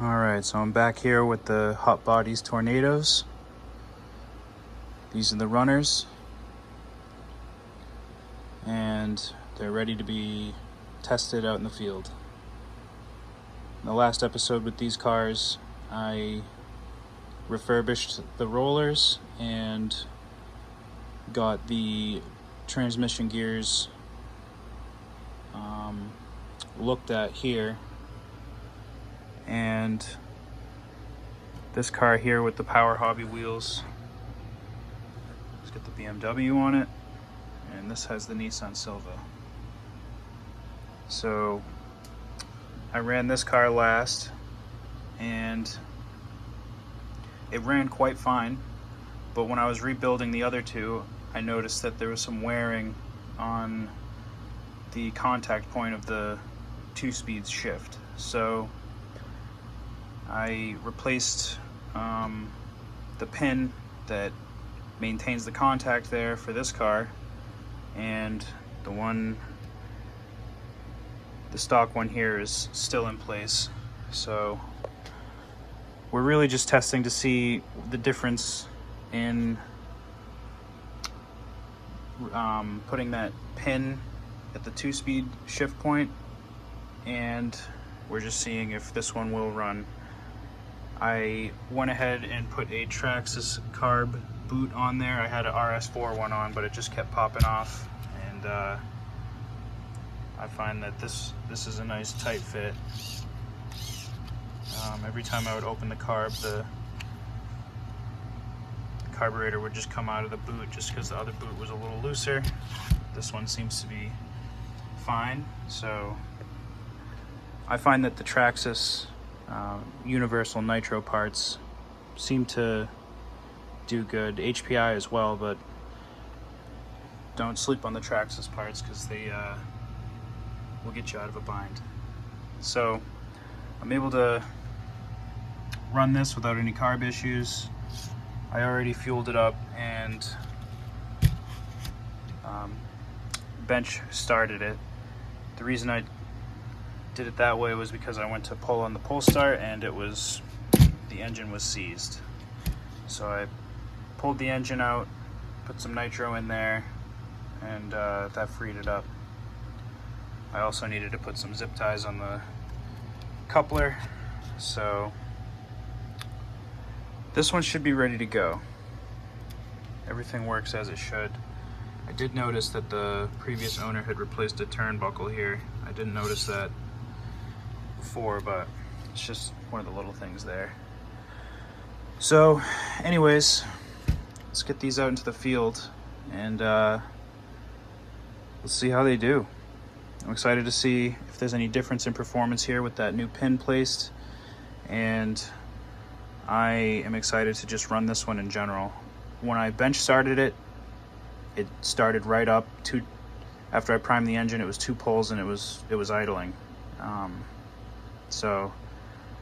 Alright, so I'm back here with the HotBodies Tornadoes. These are the runners. And they're ready to be tested out in the field. In the last episode with these cars, I refurbished the rollers and got the transmission gears looked at here. And this car here with the Power Hobby wheels, let's get the BMW on it, and this has the Nissan Silva. So I ran this car last and it ran quite fine, but when I was rebuilding the other two, I noticed that there was some wearing on the contact point of the 2-speed shift. So I replaced the pin that maintains the contact there for this car, and the stock one here is still in place. So we're really just testing to see the difference in putting that pin at the 2-speed shift point, and we're just seeing if this one will run. I went ahead and put a Traxxas carb boot on there. I had an RS4 one on, but it just kept popping off, and I find that this is a nice tight fit. Every time I would open the carb, the carburetor would just come out of the boot just because the other boot was a little looser. This one seems to be fine. So I find that the Traxxas universal nitro parts seem to do good. HPI as well, but don't sleep on the Traxxas parts because they will get you out of a bind. So I'm able to run this without any carb issues. I already fueled it up and bench started it. The reason I did it that way was because I went to pull on the pull start and the engine was seized. So I pulled the engine out, put some nitro in there, and that freed it up. I also needed to put some zip ties on the coupler, so this one should be ready to go. Everything works as it should. I did notice that the previous owner had replaced a turnbuckle here. I didn't notice that before, but it's just one of the little things there. So anyways, let's get these out into the field and let's see how they do. I'm excited to see if there's any difference in performance here with that new pin placed, and I am excited to just run this one in general. When I bench started it, it started right up. After I primed the engine, it was 2 pulls and it was idling. So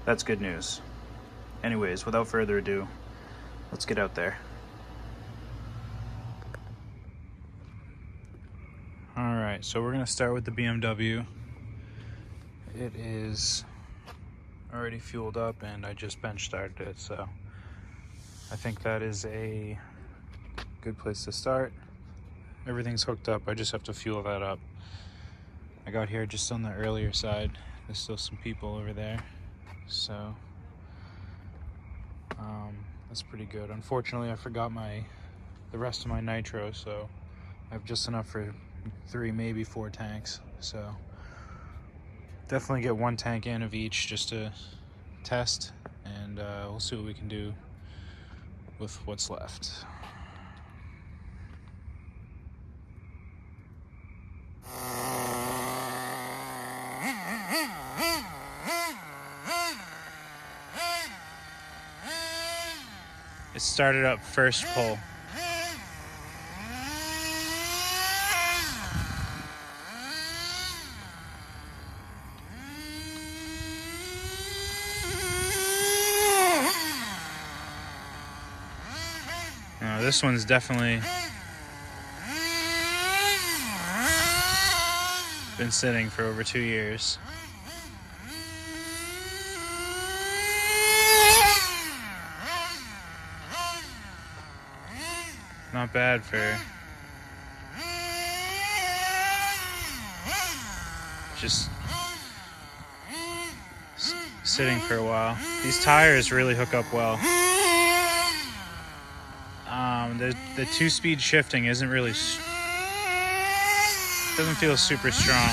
that's good news. Anyways, without further ado, let's get out there. Alright, so we're going to start with the BMW. It is already fueled up and I just bench started it, so I think that is a good place to start. Everything's hooked up, I just have to fuel that up. I got here just on the earlier side. There's still some people over there, so that's pretty good. Unfortunately, I forgot the rest of my nitro, so I have just enough for 3, maybe 4 tanks. So definitely get 1 tank in of each just to test, and we'll see what we can do with what's left. It started up first pull. This one's definitely been sitting for over 2 years. Not bad for just sitting for a while. These tires really hook up well. The 2-speed shifting isn't really, doesn't feel super strong.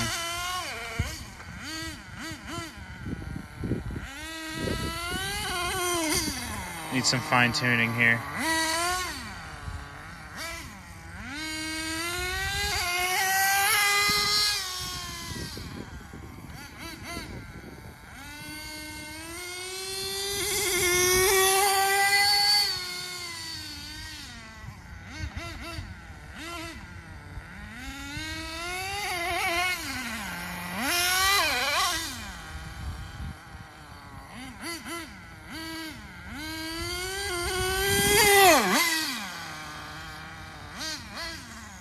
Need some fine tuning here.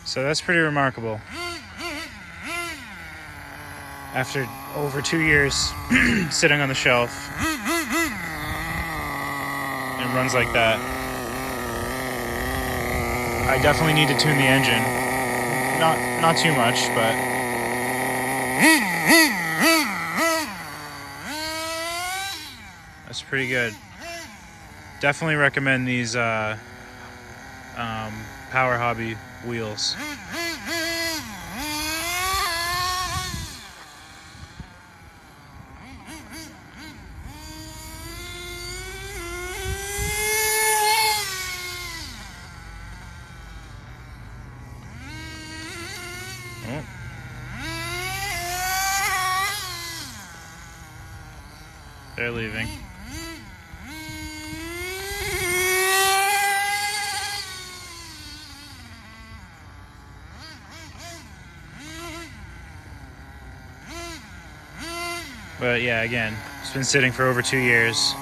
So that's pretty remarkable. After over 2 years sitting on the shelf, it runs like that. I definitely need to tune the engine. Not too much, but that's pretty good. Definitely recommend these Power Hobby wheels. Oh. They're leaving. But yeah, again, it's been sitting for over 2 years.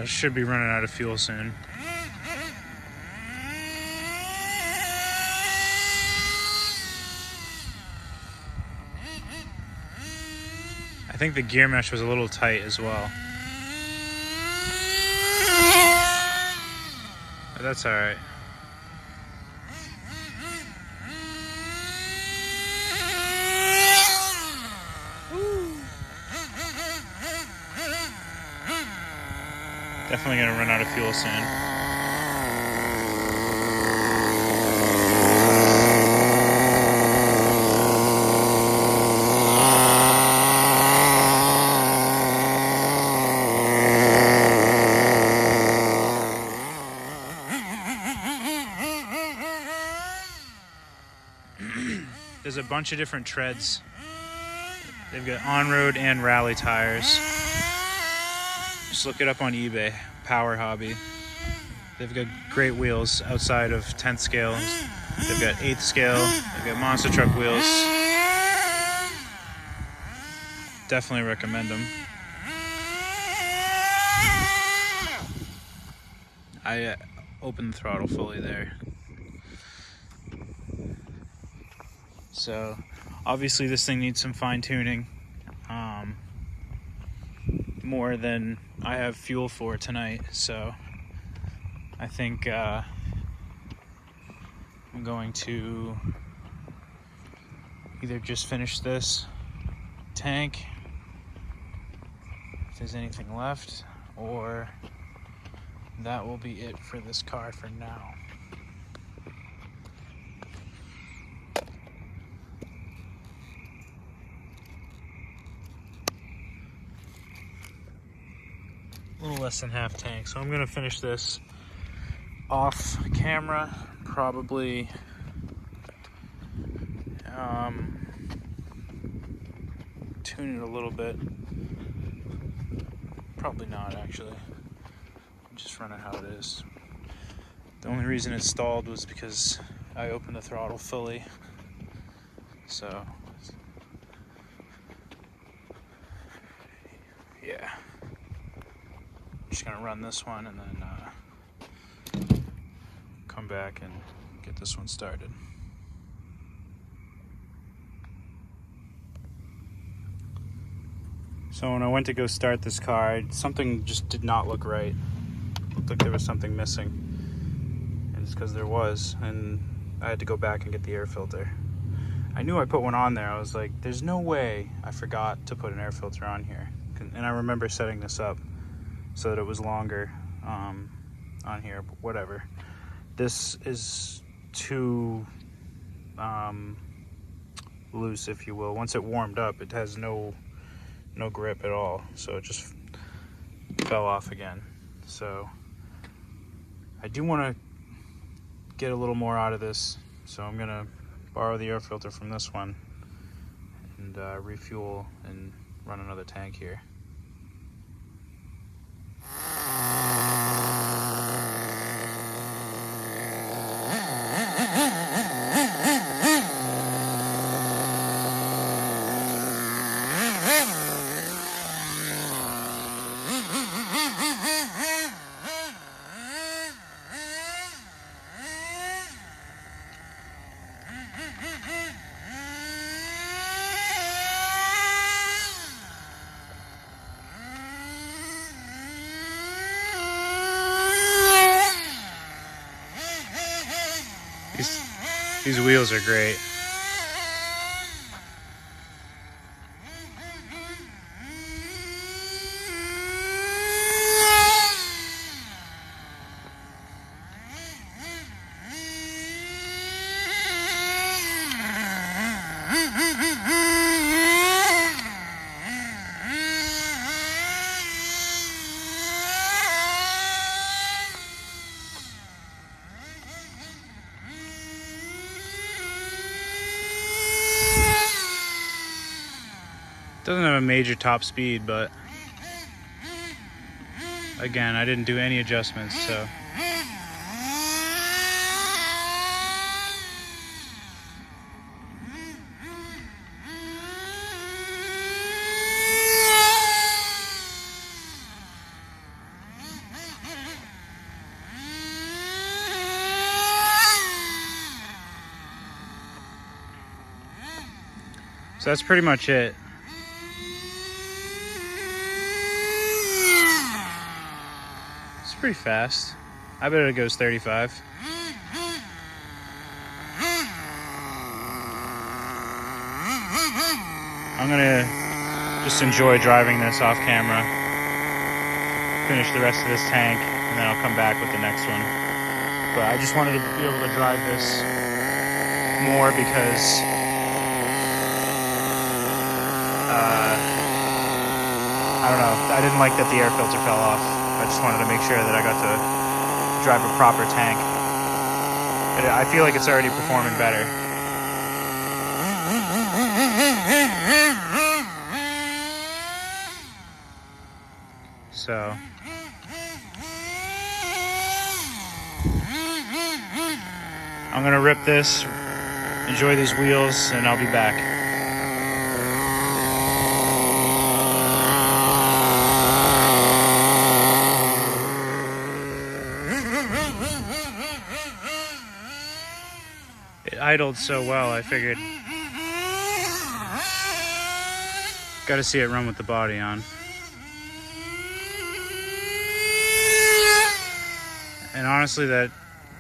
Should be running out of fuel soon. I think the gear mesh was a little tight as well. But that's all right. Definitely gonna run out of fuel soon. There's a bunch of different treads. They've got on-road and rally tires. Just look it up on eBay, Power Hobby. They've got great wheels outside of 10th scale. They've got 8th scale. They've got monster truck wheels. Definitely recommend them. I opened the throttle fully there. So obviously this thing needs some fine tuning. More than I have fuel for tonight, so I think I'm going to either just finish this tank if there's anything left, or that will be it for this car for now. little less than half tank. So I'm gonna finish this off camera, probably tune it a little bit. Probably not, actually. Just run it how it is. The only reason it stalled was because I opened the throttle fully. So, yeah. I'm just gonna run this one and then come back and get this one started. So when I went to go start this car, something just did not look right. It looked like there was something missing. And it's because there was, and I had to go back and get the air filter. I knew I put one on there. I was like, there's no way I forgot to put an air filter on here. And I remember setting this up so that it was longer on here, but whatever. This is too loose, if you will. Once it warmed up, it has no grip at all, so it just fell off again. So I do want to get a little more out of this, so I'm gonna borrow the air filter from this one and refuel and run another tank here. These wheels are great. Doesn't have a major top speed, but again, I didn't do any adjustments, so. So that's pretty much it. Pretty fast. I bet it goes 35. I'm gonna just enjoy driving this off camera, finish the rest of this tank, and then I'll come back with the next one. But I just wanted to be able to drive this more because I don't know, I didn't like that the air filter fell off. I just wanted to make sure that I got to drive a proper tank. I feel like it's already performing better. So I'm gonna rip this, enjoy these wheels, and I'll be back. It idled so well, I figured gotta see it run with the body on. And honestly, that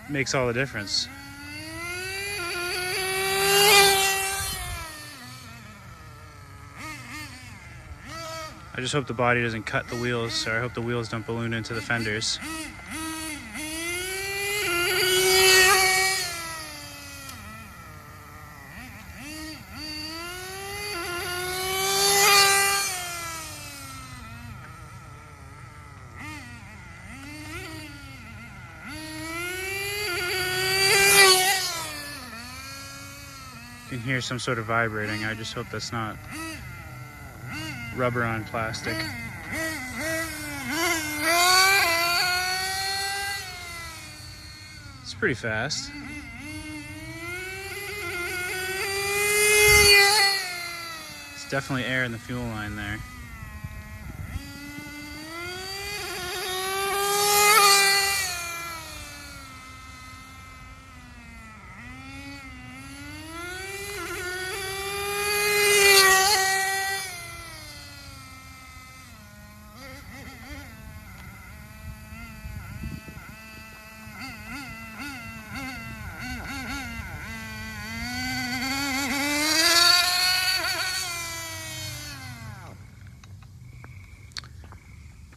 makes all the difference. I just hope the body doesn't cut the wheels, or I hope the wheels don't balloon into the fenders. hear some sort of vibrating. I just hope that's not rubber on plastic. It's pretty fast. It's definitely air in the fuel line there.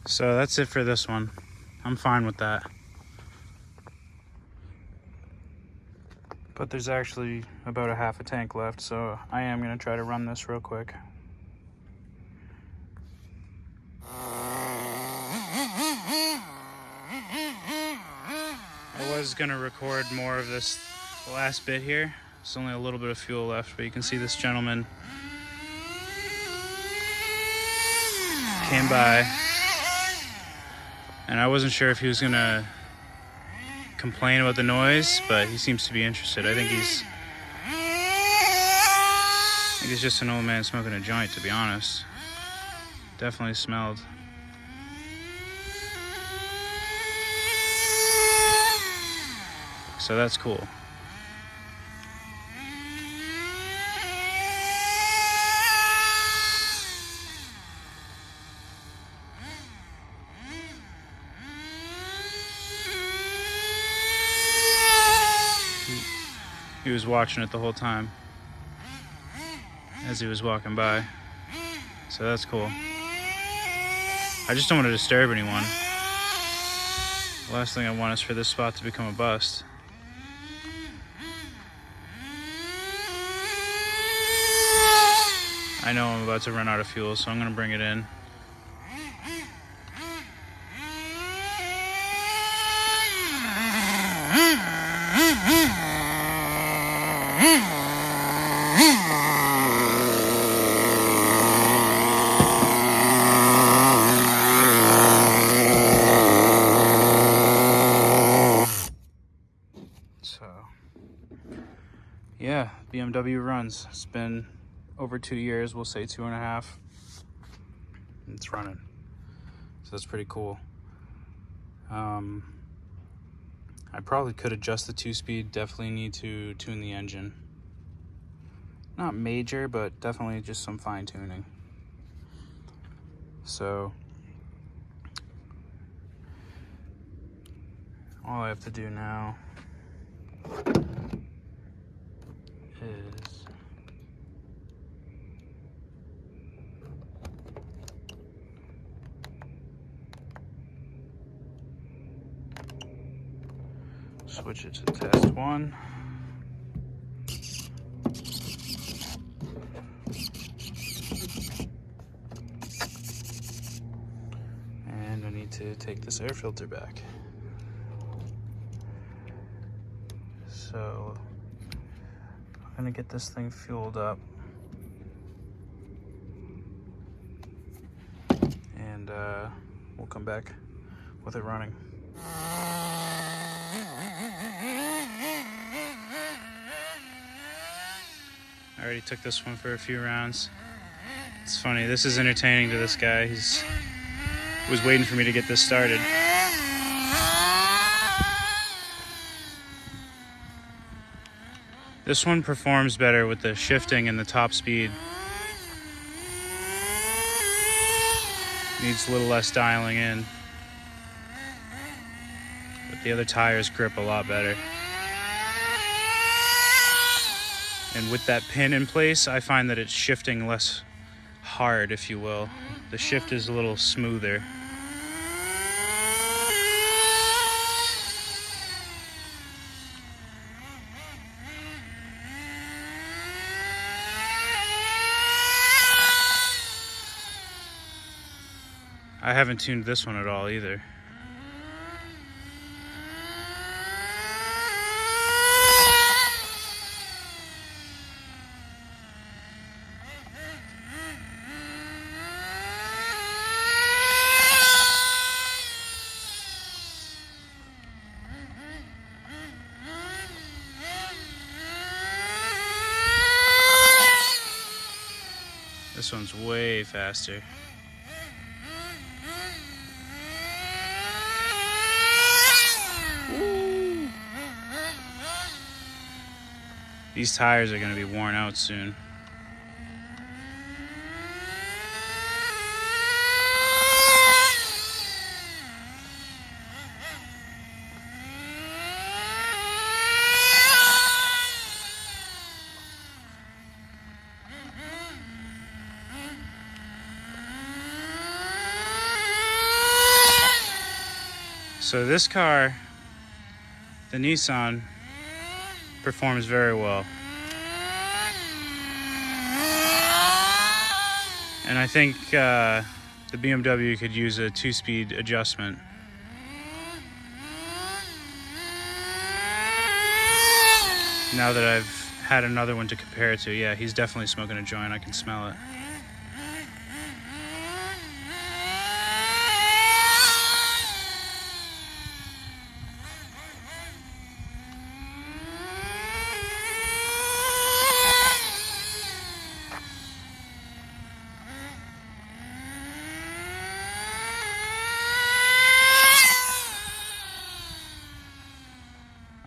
So that's it for this one. I'm fine with that. But there's actually about a half a tank left, so I am gonna try to run this real quick. I was gonna record more of this last bit here. There's only a little bit of fuel left, but you can see this gentleman came by, and I wasn't sure if he was gonna complain about the noise, but he seems to be interested. I think he's just an old man smoking a joint, to be honest. Definitely smelled. So that's cool. He was watching it the whole time as he was walking by. So that's cool. I just don't want to disturb anyone. The last thing I want is for this spot to become a bust. I know I'm about to run out of fuel, so I'm going to bring it in. So, yeah, BMW runs. It's been over 2 years, we'll say 2.5. It's running, so that's pretty cool. I probably could adjust the 2-speed. Definitely need to tune the engine. Not major, but definitely just some fine tuning. So all I have to do now is switch it to test 1. And I need to take this air filter back. So I'm gonna get this thing fueled up, and we'll come back with it running. I already took this one for a few rounds. It's funny, this is entertaining to this guy. He's was waiting for me to get this started. This one performs better with the shifting and the top speed. Needs a little less dialing in. But the other tires grip a lot better. And with that pin in place, I find that it's shifting less hard, if you will. The shift is a little smoother. I haven't tuned this one at all either. This one's way faster. Woo. These tires are going to be worn out soon. So this car, the Nissan, performs very well. And I think the BMW could use a 2-speed adjustment. Now that I've had another one to compare it to, yeah, he's definitely smoking a joint. I can smell it.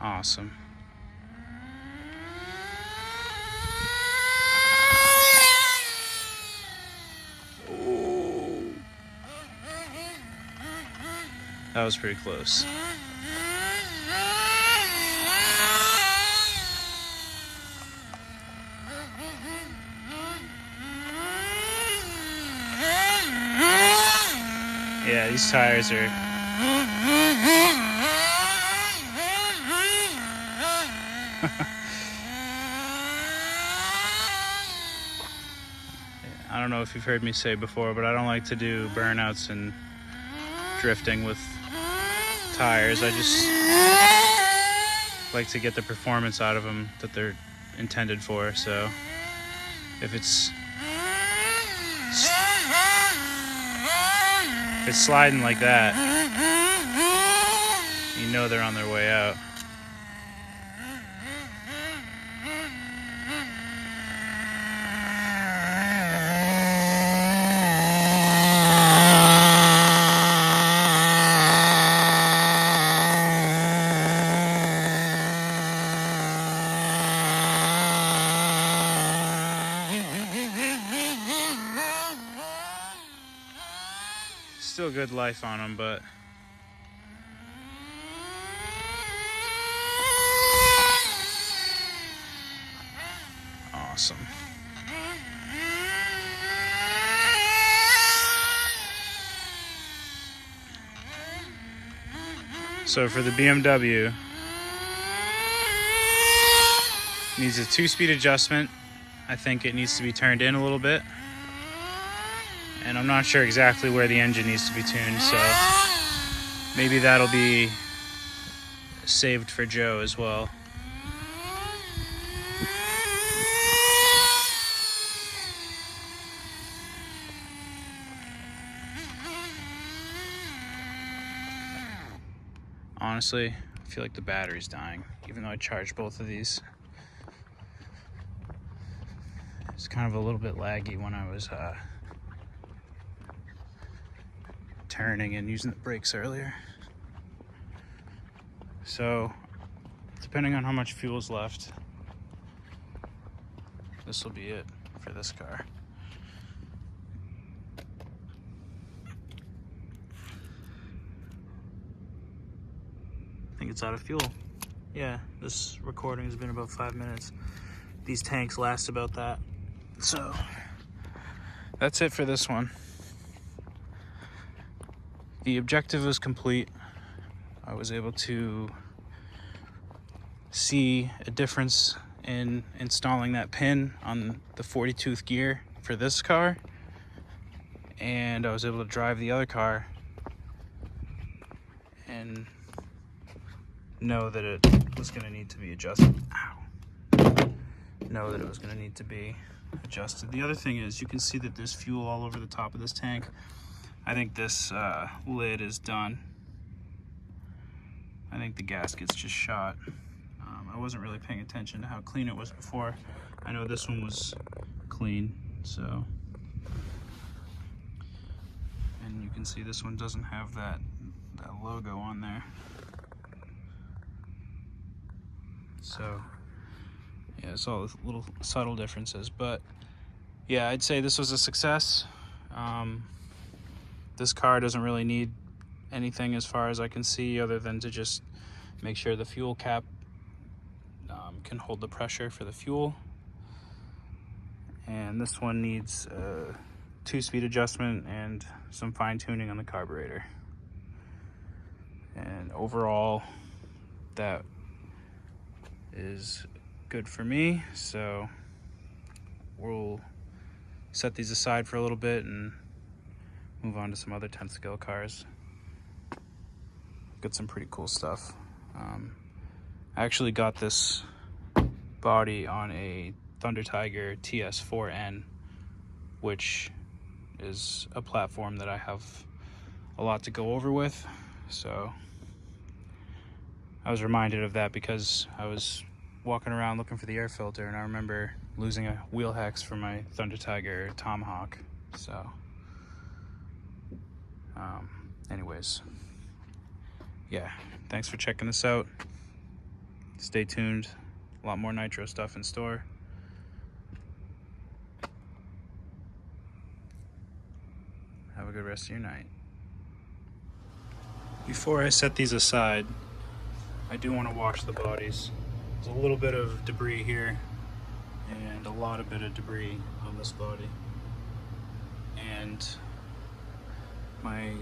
Awesome. Oh. That was pretty close. Yeah, these tires are... I don't know if you've heard me say before, but I don't like to do burnouts and drifting with tires. I just like to get the performance out of them that they're intended for. So if it's sliding like that, you know they're on their way out. Still good life on them, but awesome. So for the BMW, needs a 2-speed adjustment. I think it needs to be turned in a little bit. And I'm not sure exactly where the engine needs to be tuned, so maybe that'll be saved for Joe as well. Honestly, I feel like the battery's dying, even though I charged both of these. It's kind of a little bit laggy when I was turning and using the brakes earlier. So, depending on how much fuel's left, this will be it for this car. I think it's out of fuel. Yeah, this recording has been about 5 minutes. These tanks last about that. So, that's it for this one. The objective was complete. I was able to see a difference in installing that pin on the 40-tooth gear for this car, and I was able to drive the other car and know that it was going to need to be adjusted. Know that it was going to need to be adjusted. The other thing is, you can see that there's fuel all over the top of this tank. I think this lid is done. I think the gasket's just shot. I wasn't really paying attention to how clean it was before. I know this one was clean, so can see this one doesn't have that logo on there. So yeah, it's all little subtle differences, but yeah, I'd say this was a success. This car doesn't really need anything as far as I can see, other than to just make sure the fuel cap can hold the pressure for the fuel. And this one needs a 2-speed adjustment and some fine tuning on the carburetor. And overall, that is good for me. So we'll set these aside for a little bit and move on to some other 10th scale cars. Got some pretty cool stuff. I actually got this body on a Thunder Tiger TS4N, which is a platform that I have a lot to go over with. So I was reminded of that because I was walking around looking for the air filter, and I remember losing a wheel hex for my Thunder Tiger Tomahawk. So anyways, yeah, thanks for checking this out. Stay tuned, a lot more nitro stuff in store. Have a good rest of your night. Before I set these aside, I do want to wash the bodies. There's a little bit of debris here and a lot of debris on this body. And my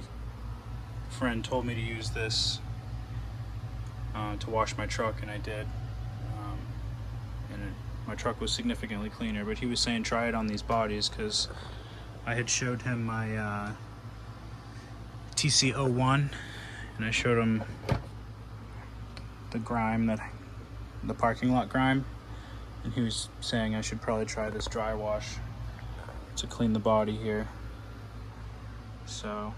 friend told me to use this to wash my truck, and I did. My truck was significantly cleaner, but he was saying try it on these bodies because I had showed him my TC01, and I showed him the grime, the parking lot grime, and he was saying I should probably try this dry wash to clean the body here. So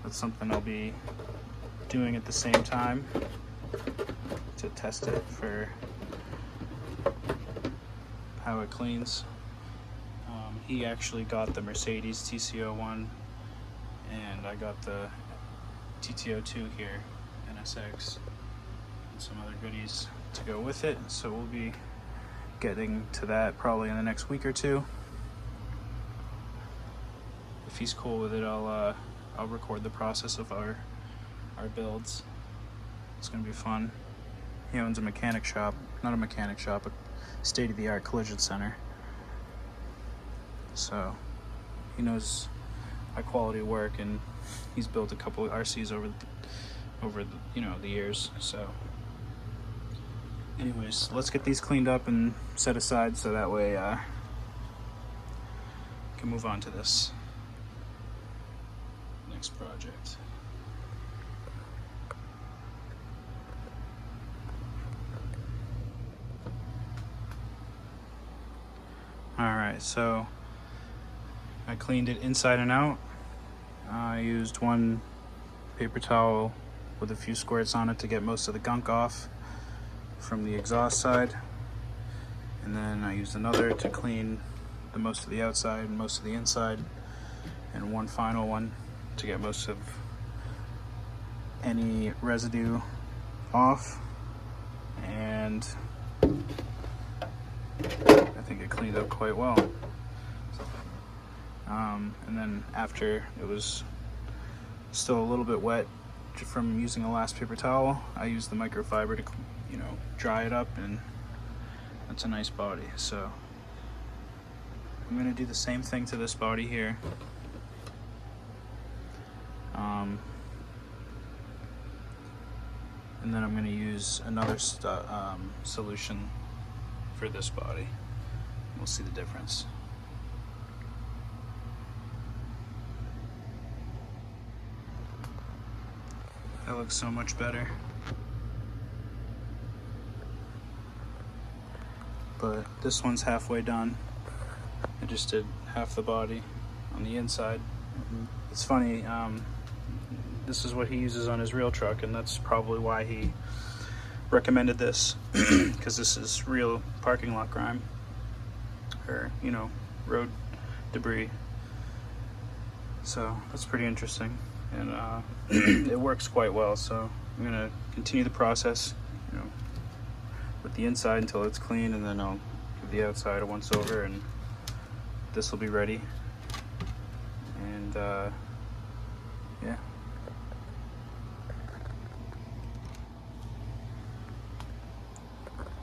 that's something I'll be doing at the same time to test it for how it cleans. He actually got the Mercedes TC01, and I got the TT02 here, NSX, and some other goodies to go with it. So we'll be getting to that probably in the next week or two. If he's cool with it, I'll record the process of our builds. It's gonna be fun. He owns a mechanic shop, not a mechanic shop, a state-of-the-art collision center. So he knows high quality work, and he's built a couple of RCs over the years. So anyways, let's get these cleaned up and set aside so that way I can move on to this next project. Alright, so I cleaned it inside and out. I used one paper towel with a few squirts on it to get most of the gunk off from the exhaust side. And then I used another to clean the most of the outside and most of the inside. And one final one to get most of any residue off. And I think it cleaned up quite well. And then after it was still a little bit wet from using the last paper towel, I used the microfiber to, dry it up, and that's a nice body. So I'm gonna do the same thing to this body here. And then I'm gonna use another solution for this body. We'll see the difference. That looks so much better. But this one's halfway done. I just did half the body on the inside. It's funny, this is what he uses on his real truck, and that's probably why he recommended this, because this is real parking lot grime, or road debris. So that's pretty interesting, and it works quite well. So I'm gonna continue the process, you know, with the inside until it's clean, and then I'll give the outside a once over, and this will be ready. And yeah.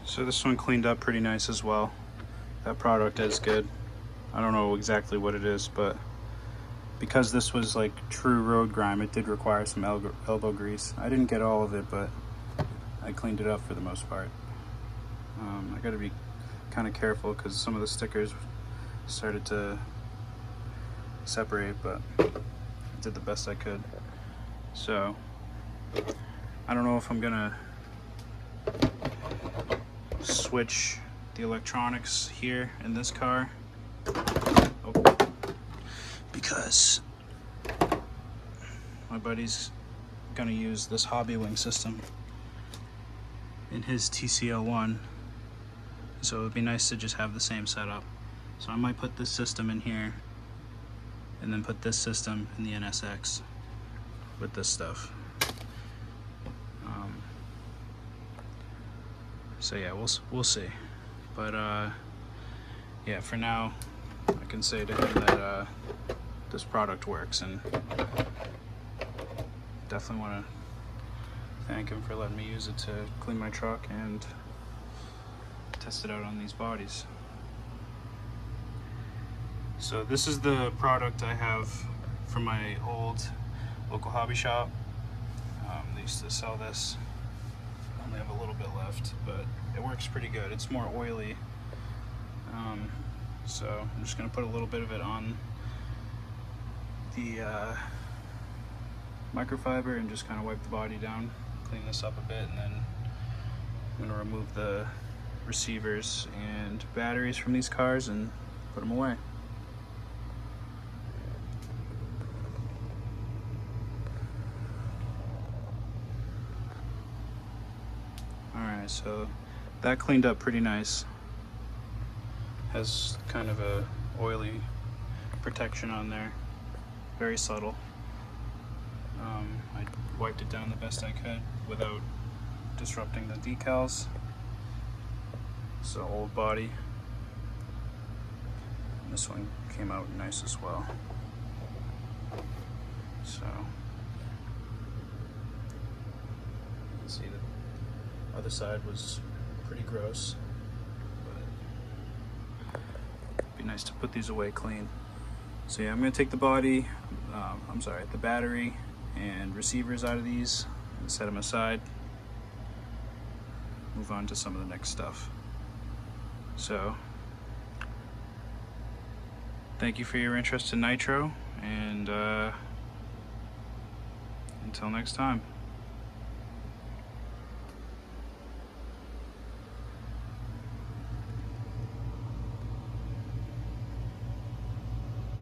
So this one cleaned up pretty nice as well. That product is good. I don't know exactly what it is, but because this was like true road grime, it did require some elbow grease. I didn't get all of it, but I cleaned it up for the most part. I gotta be kind of careful because some of the stickers started to separate, but I did the best I could. So I don't know if I'm gonna switch the electronics here in this car, because my buddy's gonna use this hobby wing system in his TCL1, so it would be nice to just have the same setup. So I might put this system in here and then put this system in the NSX with this stuff. So yeah, we'll see. But yeah, for now I can say to him that this product works, and definitely want to thank him for letting me use it to clean my truck and test it out on these bodies. So this is the product I have from my old local hobby shop. They used to sell this. I only have a little bit left, but it works pretty good. It's more oily. So I'm just going to put a little bit of it on the microfiber and just kind of wipe the body down, clean this up a bit, and then I'm going to remove the receivers and batteries from these cars and put them away. Alright, so that cleaned up pretty nice. Has kind of a oily protection on there, very subtle. I wiped it down the best I could without disrupting the decals. So old body. And this one came out nice as well. So you can see the other side was pretty gross. Be nice to put these away clean. So yeah, I'm gonna take the body, the battery and receivers out of these and set them aside. Move on to some of the next stuff. So thank you for your interest in Nitro, and until next time.